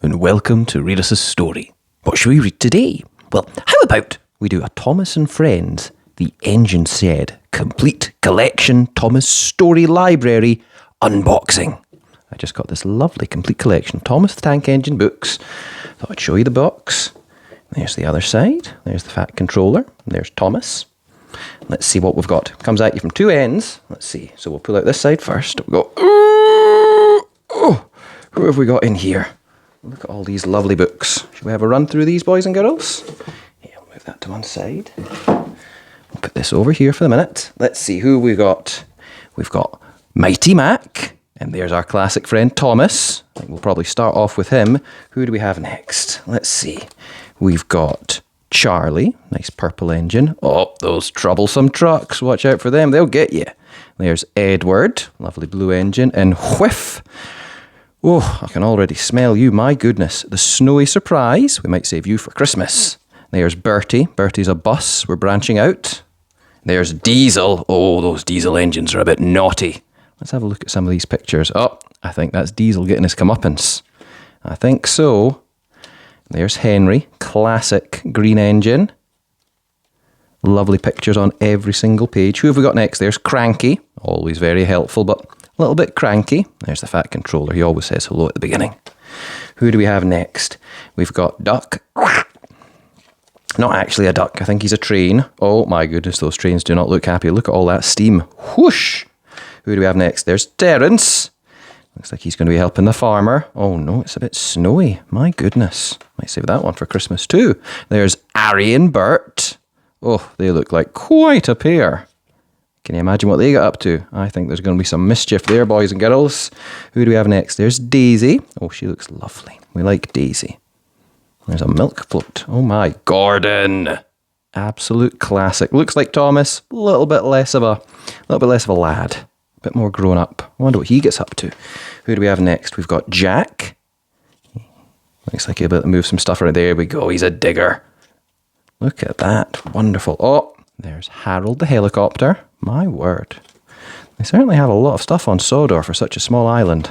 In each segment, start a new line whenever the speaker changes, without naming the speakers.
and welcome to Read Us a Story. What should we read today? Well, how about we do a Thomas and Friends, The Engine Said, Complete Collection Thomas Story Library unboxing. I just got this lovely complete collection of Thomas the Tank Engine books. Thought I'd show you the box. There's the other side. There's the fat controller. There's Thomas. Let's see what we've got. Comes at you from two ends. Let's see. So we'll pull out this side first. We'll go, oh, who have we got in here? Look at all these lovely books. Should we have a run through these, boys and girls? Yeah, I'll move that to one side. We'll put this over here for the minute. Let's see who we got. We've got Mighty Mac, and there's our classic friend Thomas. I think we'll probably start off with him. Who do we have next? Let's see. We've got Charlie, nice purple engine. Oh, those troublesome trucks. Watch out for them, they'll get you. There's Edward, lovely blue engine, and Whiff. Oh, I can already smell you, my goodness. The Snowy Surprise, we might save you for Christmas. There's Bertie. Bertie's a bus, we're branching out. There's Diesel. Oh, those diesel engines are a bit naughty. Let's have a look at some of these pictures. Oh, I think that's Diesel getting his comeuppance. I think so. There's Henry, classic green engine. Lovely pictures on every single page. Who have we got next? There's Cranky, always very helpful, but a little bit cranky. There's the fat controller. He always says hello at the beginning. Who do we have next? We've got Duck. Not actually a duck. I think he's a train. Oh my goodness, those trains do not look happy. Look at all that steam. Whoosh! Who do we have next? There's Terence. Looks like he's going to be helping the farmer. Oh no, it's a bit snowy. My goodness. Might save that one for Christmas too. There's Ari and Bert. Oh, they look like quite a pair. Can you imagine what they got up to? I think there's going to be some mischief there, boys and girls. Who do we have next? There's Daisy. Oh, she looks lovely. We like Daisy. There's a milk float. Oh my, Gordon. Absolute classic. Looks like Thomas. A little bit less of a lad. A bit more grown up. I wonder what he gets up to. Who do we have next? We've got Jack. Looks like he'll be able to move some stuff right there. There we go. He's a digger. Look at that. Wonderful. Oh, there's Harold the helicopter. My word. They certainly have a lot of stuff on Sodor for such a small island.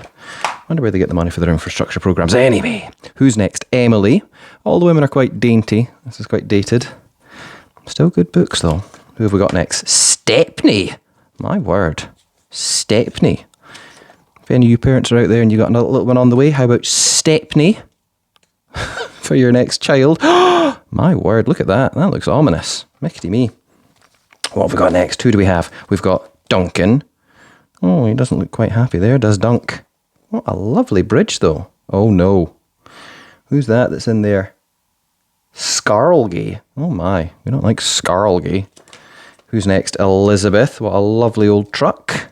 Wonder where they get the money for their infrastructure programs. Anyway, who's next? Emily. All the women are quite dainty. This is quite dated. Still good books though. Who have we got next? Stepney. My word. Stepney. If any of you parents are out there and you got another little one on the way, how about Stepney for your next child? My word, look at that. That looks ominous. Mickety me. What have we got next? Who do we have? We've got Duncan. Oh, he doesn't look quite happy there, does Dunk? What a lovely bridge, though. Oh, no. Who's that that's in there? Scarlgy. Oh, my. We don't like Scarlgy. Who's next? Elizabeth. What a lovely old truck.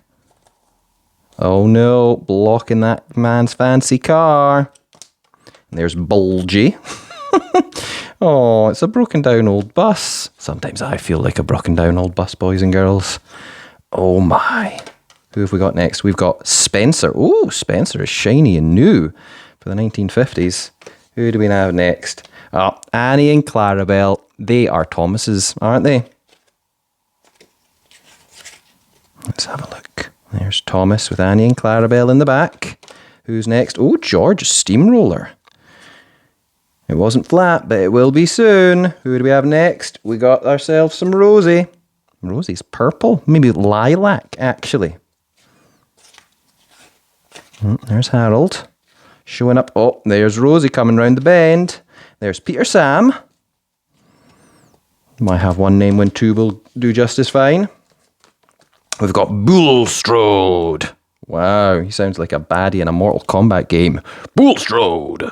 Oh, no. Blocking that man's fancy car. And there's Bulgy. Oh, it's a broken down old bus. Sometimes I feel like a broken down old bus, boys and girls. Oh my. Who have we got next? We've got Spencer. Oh, Spencer is shiny and new for the 1950s. Who do we have next? Oh, Annie and Clarabelle. They are Thomas's, aren't they? Let's have a look. There's Thomas with Annie and Clarabelle in the back. Who's next? Oh, George Steamroller. It wasn't flat, but it will be soon. Who do we have next? We got ourselves some Rosie. Rosie's purple. Maybe lilac, actually. There's Harold. Showing up. Oh, there's Rosie coming round the bend. There's Peter Sam. Might have one name when two will do just as fine. We've got Bulstrode. Wow, he sounds like a baddie in a Mortal Kombat game. Bulstrode.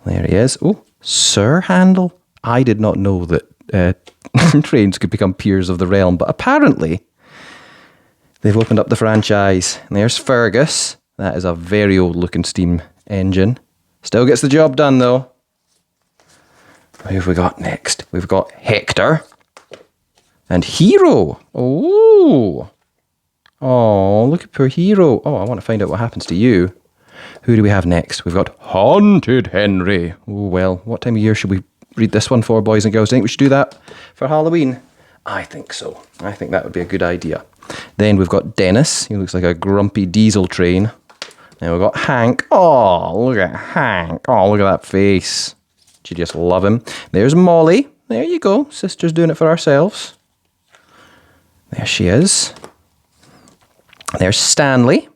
There he is. Oh, Sir Handle. I did not know that trains could become peers of the realm, but apparently they've opened up the franchise. And there's Fergus. That is a very old looking steam engine. Still gets the job done though. Who have we got next? We've got Hector and Hero. Oh, look at poor Hero. Oh, I want to find out what happens to you. Who do we have next? We've got Haunted Henry. Oh, well, what time of year should we read this one for, boys and girls? Do you think we should do that for Halloween? I think so. I think that would be a good idea. Then we've got Dennis. He looks like a grumpy diesel train. Then we've got Hank. Oh, look at Hank. Oh, look at that face. You just love him. There's Molly. There you go. Sister's doing it for ourselves. There she is. There's Stanley.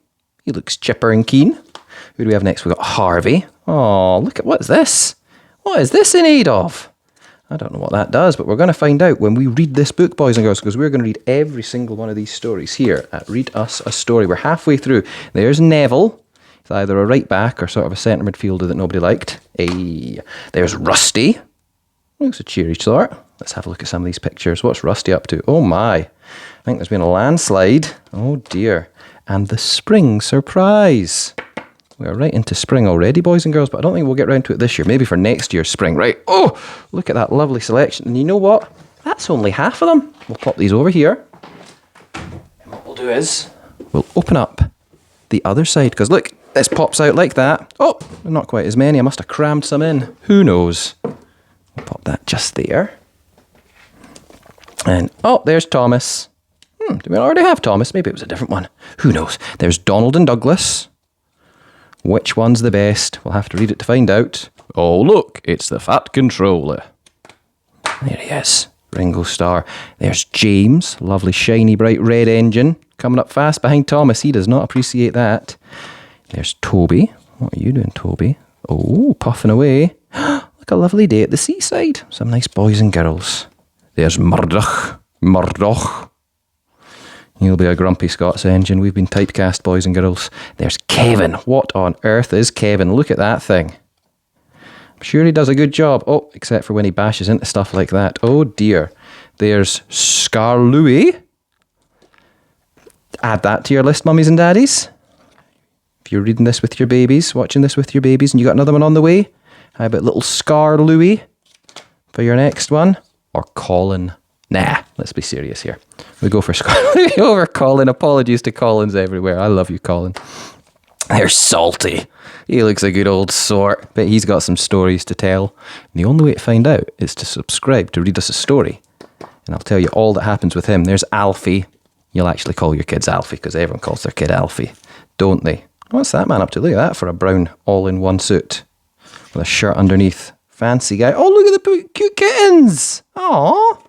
He looks chipper and keen. Who do we have next? We've got Harvey. Oh, look at, what is this? What is this in aid of? I don't know what that does, but we're going to find out when we read this book, boys and girls, because we're going to read every single one of these stories here at Read Us a Story. We're halfway through. There's Neville. He's either a right back or sort of a centre midfielder that nobody liked. Hey. There's Rusty. Looks a cheery sort. Let's have a look at some of these pictures. What's Rusty up to? Oh my. I think there's been a landslide. Oh dear. And the spring surprise. We're right into spring already, boys and girls, but I don't think we'll get round to it this year. Maybe for next year's spring. Right. Oh, look at that lovely selection. And you know what? That's only half of them. We'll pop these over here. And what we'll do is we'll open up the other side, because look, this pops out like that. Oh, not quite as many. I must have crammed some in. Who knows? We'll pop that just there. And, oh, there's Thomas. Do we already have Thomas? Maybe it was a different one. Who knows? There's Donald and Douglas. Which one's the best? We'll have to read it to find out. Oh, look, it's the Fat Controller. There he is. Ringo Starr. There's James. Lovely, shiny, bright red engine. Coming up fast behind Thomas. He does not appreciate that. There's Toby. What are you doing, Toby? Oh, puffing away. Look, a lovely day at the seaside. Some nice boys and girls. There's Murdoch. Murdoch. He'll be a grumpy Scots engine. We've been typecast, boys and girls. There's Kevin. What on earth is Kevin? Look at that thing. I'm sure he does a good job. Oh, except for when he bashes into stuff like that. Oh dear. There's Scar Louie. Add that to your list, mummies and daddies. If you're reading this with your babies, watching this with your babies, and you got another one on the way, how about little Scar Louie for your next one? Or Colin? Nah, let's be serious here. We go for Scar Louie over Colin. Apologies to Collins everywhere. I love you, Colin. There's Salty. He looks a good old sort, but he's got some stories to tell. And the only way to find out is to subscribe to Read Us a Story. And I'll tell you all that happens with him. There's Alfie. You'll actually call your kids Alfie, because everyone calls their kid Alfie, don't they? What's that man up to? Look at that for a brown all-in-one suit with a shirt underneath. Fancy guy. Oh, look at the cute kittens. Aww.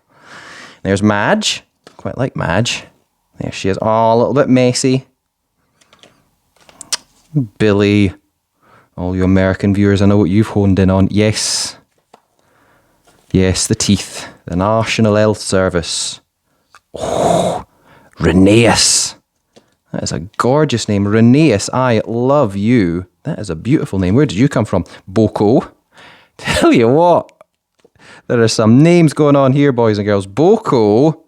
There's Madge. Quite like Madge. There she is. Oh, a little bit messy. Billy. All you American viewers, I know what you've honed in on. Yes. Yes, the teeth. The National Health Service. Oh, Rheneas. That is a gorgeous name. Rheneas, I love you. That is a beautiful name. Where did you come from? Boko. Tell you what. There are some names going on here, boys and girls. Boko.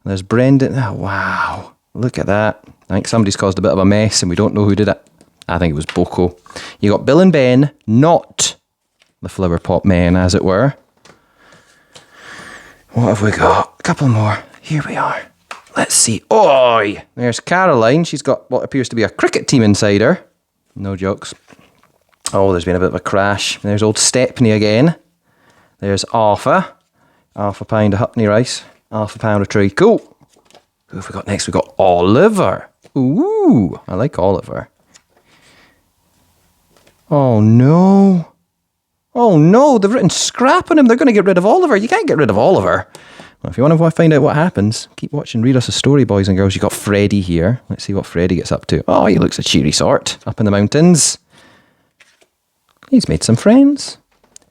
There's Brendan. Oh, wow. Look at that. I think somebody's caused a bit of a mess and we don't know who did it. I think it was Boko. You got Bill and Ben, not the Flower Pot Men, as it were. What have we got? A couple more. Here we are. Let's see. Oi! There's Caroline. She's got what appears to be a cricket team inside her. No jokes. Oh, there's been a bit of a crash. There's old Stepney again. There's Arthur. Half a pound of Hupney rice. Half a pound of treacle. Who have we got next? We've got Oliver. Ooh, I like Oliver. Oh no. Oh no, they've written scrap on him. They're going to get rid of Oliver. You can't get rid of Oliver. Well, if you want to find out what happens, keep watching Read Us a Story, boys and girls. You got Freddie here. Let's see what Freddie gets up to. Oh, he looks a cheery sort up in the mountains. He's made some friends.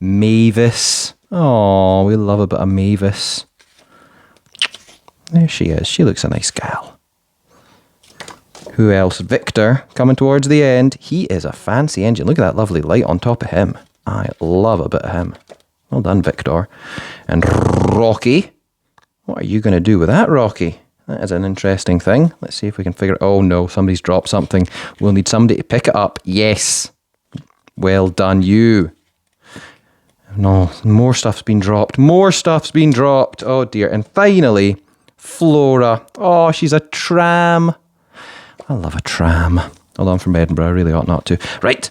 Mavis. Oh, we love a bit of Mavis. There she is. She looks a nice gal. Who else? Victor, coming towards the end. He is a fancy engine. Look at that lovely light on top of him. I love a bit of him. Well done, Victor. And Rocky. What are you going to do with that, Rocky? That is an interesting thing. Let's see if we can figure it. Oh no, somebody's dropped something. We'll need somebody to pick it up. Yes. Well done, you. No, more stuff's been dropped. More stuff's been dropped. Oh dear. And finally, Flora. Oh, she's a tram. I love a tram. Although I'm from Edinburgh, I really ought not to. Right.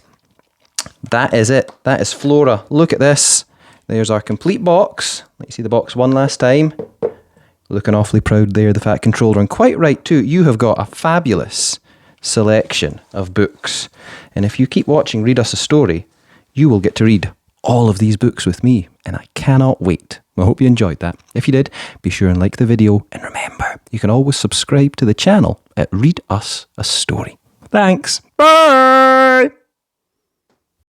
That is it. That is Flora. Look at this. There's our complete box. Let you see the box one last time. Looking awfully proud there, the Fat Controller. And quite right too. You have got a fabulous selection of books. And if you keep watching Read Us a Story, you will get to read all of these books with me, and I cannot wait. I hope you enjoyed that. If you did, be sure and like the video, and remember, you can always subscribe to the channel at Read Us a Story. Thanks. Bye!